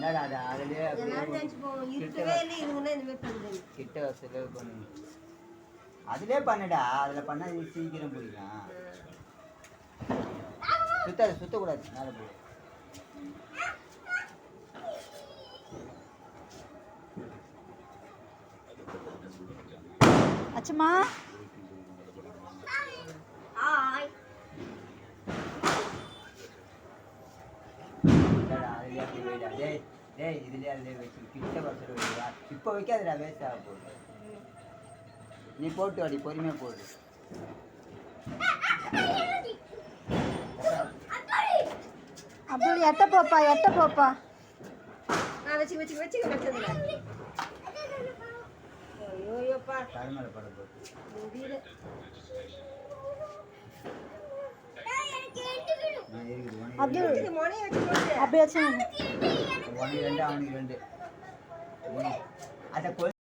என்னடா அது அதுலயே கிட்ட வசதியில பண்ணு. அதுலயே பண்ணுடா, அதுல பண்ணா சீக்கிரம் பிடிக்கும். சுத்தக்கூடாது மேலே போய். அச்சம்மா இதுலயே அதுலயே வச்சு கிட்ட வசதி வைடா. இப்போ வைக்காதுடா, வேஸ்ட் ஆக போகுது. நீ போட்டு வாடி, பொறுமையா போடு. அப்படி எட்ட போப்பா. நான் வச்சு வச்சதுல ஐயோப்பா தலைமையில பட போட்டு முடியல. அப்படியே அவனுக்கு 2 அதை